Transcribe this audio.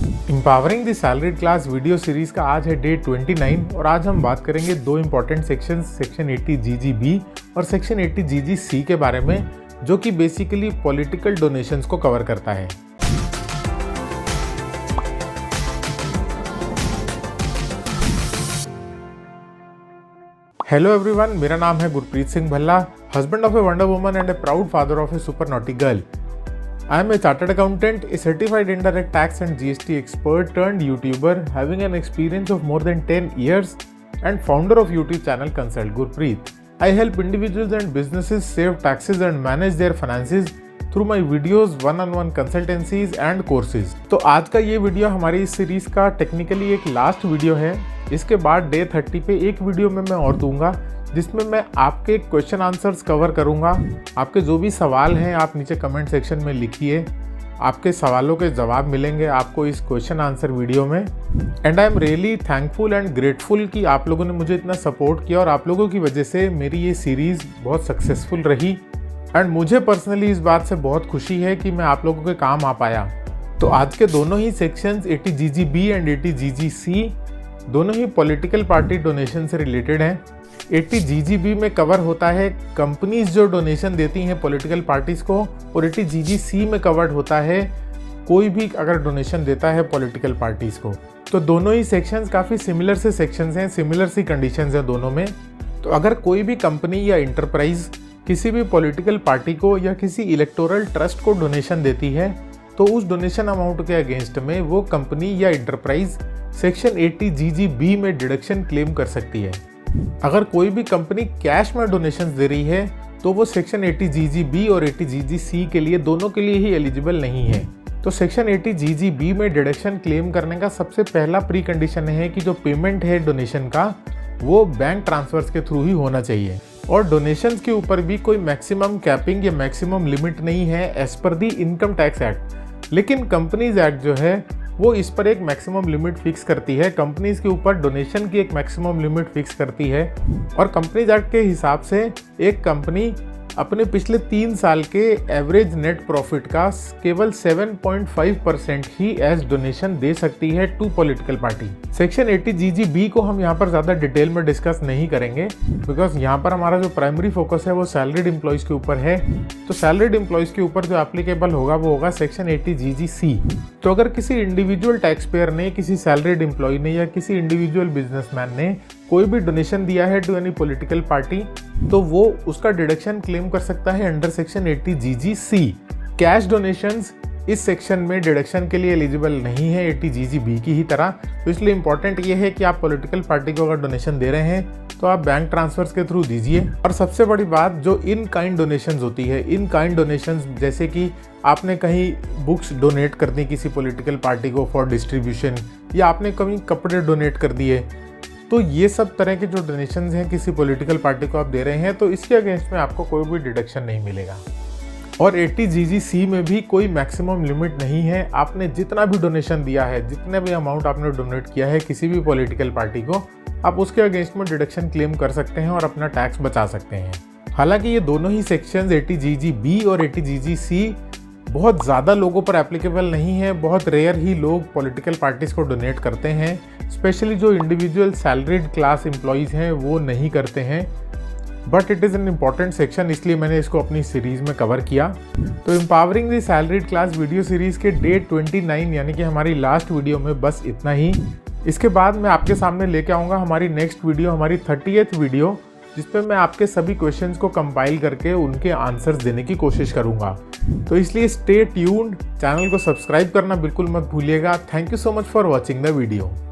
Empowering the salaried class video series का आज है डे 29 और आज हम बात करेंगे दो इंपॉर्टेंट सेक्शन सेक्शन 80 GGB और सेक्शन 80 GGC के बारे में, जो कि बेसिकली पॉलिटिकल डोनेशंस को कवर करता है। हेलो एवरीवन, मेरा नाम है Gurpreet Singh Bhalla, husband of a wonder woman and A proud father of A super naughty girl. I am a chartered accountant, a certified indirect tax and GST expert turned YouTuber having an experience of more than 10 years and founder of YouTube channel Consult Gurpreet. I help individuals and businesses save taxes and manage their finances through my videos, one-on-one consultancies and courses. तो आज का ये video हमारी इस series का technically एक last video है। इसके बाद डे 30 पे एक वीडियो में मैं और दूंगा जिसमें मैं आपके क्वेश्चन आंसर्स कवर करूंगा। आपके जो भी सवाल हैं आप नीचे कमेंट सेक्शन में लिखिए, आपके सवालों के जवाब मिलेंगे आपको इस क्वेश्चन आंसर वीडियो में। And I am really thankful and grateful कि आप लोगों ने मुझे इतना सपोर्ट किया और आप लोगों की वजह से मेरी ये सीरीज़ बहुत सक्सेसफुल रही। एंड मुझे पर्सनली इस बात से बहुत खुशी है कि मैं आप लोगों के काम आ पाया। तो आज के दोनों ही सेक्शंस 80 GGB एंड 80 GGC दोनों ही पॉलिटिकल पार्टी डोनेशन से रिलेटेड हैं। 80 GGB में कवर होता है कंपनीज जो डोनेशन देती हैं पॉलिटिकल पार्टीज़ को, और 80 GGC में कवर्ड होता है कोई भी अगर डोनेशन देता है पॉलिटिकल पार्टीज़ को। तो दोनों ही सेक्शंस काफ़ी सिमिलर से सेक्शंस हैं, सिमिलर सी कंडीशंस हैं दोनों में। तो अगर कोई भी कंपनी या इंटरप्राइज किसी भी पॉलिटिकल पार्टी को या किसी इलेक्टोरल ट्रस्ट को डोनेशन देती है तो उस डोनेशन अमाउंट के अगेंस्ट में वो कंपनी या इंटरप्राइज सेक्शन 80 GGB में डिडक्शन क्लेम कर सकती है। अगर कोई भी कंपनी कैश में डोनेशन दे रही है तो वो सेक्शन 80 GGB और 80 GGC के लिए दोनों के लिए ही एलिजिबल नहीं है। तो सेक्शन 80 GGB में डिडक्शन क्लेम करने का सबसे पहला प्री कंडीशन है कि जो पेमेंट है डोनेशन का वो बैंक ट्रांसफर्स के थ्रू ही होना चाहिए, और डोनेशंस के ऊपर भी कोई मैक्सिमम कैपिंग या मैक्सिमम लिमिट नहीं है एज पर दी इनकम टैक्स एक्ट। लेकिन कंपनीज एक्ट जो है वो इस पर एक मैक्सिमम लिमिट फिक्स करती है, कंपनीज के ऊपर डोनेशन की एक मैक्सिमम लिमिट फिक्स करती है। और कंपनीज एक्ट के हिसाब से एक कंपनी अपने पिछले 3 साल के एवरेज नेट प्रॉफिट का केवल 7.5% ही एज डोनेशन दे सकती है to political party. Section 80 GGB को हम यहाँ पर ज़्यादा डिटेल में डिस्कस नहीं करेंगे बिकॉज यहाँ पर हमारा जो प्राइमरी फोकस है वो सैलरीड एम्प्लॉयज़ के ऊपर है। तो सैलरीड एम्प्लॉयज़ के ऊपर जो एप्लीकेबल होगा वो होगा सेक्शन 80 GGC। तो अगर किसी इंडिविजुअल टैक्स पेयर ने, किसी सैलरीड एम्प्लॉय ने या किसी इंडिविजुअल बिजनेसमैन ने कोई भी डोनेशन दिया है टू एनी पॉलिटिकल पार्टी तो वो उसका डिडक्शन क्लेम कर सकता है under section 80 GGC। Cash donations इस सेक्शन में डिडक्शन के लिए एलिजिबल नहीं है 80 GGB की ही तरह। तो इसलिए इंपॉर्टेंट ये है कि आप पॉलिटिकल पार्टी को अगर डोनेशन दे रहे हैं तो आप बैंक ट्रांसफर्स के थ्रू दीजिए। और सबसे बड़ी बात जो इन काइंड डोनेशंस होती है, इन काइंड डोनेशंस जैसे कि आपने कहीं बुक्स डोनेट कर दी किसी पॉलिटिकल पार्टी को फॉर डिस्ट्रीब्यूशन, या आपने कहीं कपड़े डोनेट कर दिए, तो ये सब तरह के जो डोनेशंस हैं किसी पॉलिटिकल पार्टी को आप दे रहे हैं तो इसके अगेंस्ट में आपको कोई भी डिडक्शन नहीं मिलेगा। और 80 GGC में भी कोई मैक्सिमम लिमिट नहीं है। आपने जितना भी डोनेशन दिया है, जितने भी अमाउंट आपने डोनेट किया है किसी भी पॉलिटिकल पार्टी को, आप उसके अगेंस्ट में डिडक्शन क्लेम कर सकते हैं और अपना टैक्स बचा सकते हैं। हालांकि ये दोनों ही सेक्शंस 80 GGB और 80 GGC बहुत ज़्यादा लोगों पर एप्लीकेबल नहीं है। बहुत रेयर ही लोग पॉलिटिकल पार्टीज़ को डोनेट करते हैं, स्पेशली जो इंडिविजुअल सैलरीड क्लास एम्प्लॉयज़ हैं वो नहीं करते हैं। But it is an important section, इसलिए मैंने इसको अपनी सीरीज़ में कवर किया। तो empowering the salaried class video series के डे 29 यानी कि हमारी लास्ट वीडियो में बस इतना ही। इसके बाद मैं आपके सामने लेके आऊँगा हमारी नेक्स्ट वीडियो, हमारी 30th वीडियो, जिस पे मैं आपके सभी क्वेश्चंस को कंपाइल करके उनके आंसर्स देने की कोशिश करूंगा। तो इसलिए स्टे ट्यून्ड, चैनल को सब्सक्राइब करना बिल्कुल मत भूलिएगा। Thank you so much for watching the video.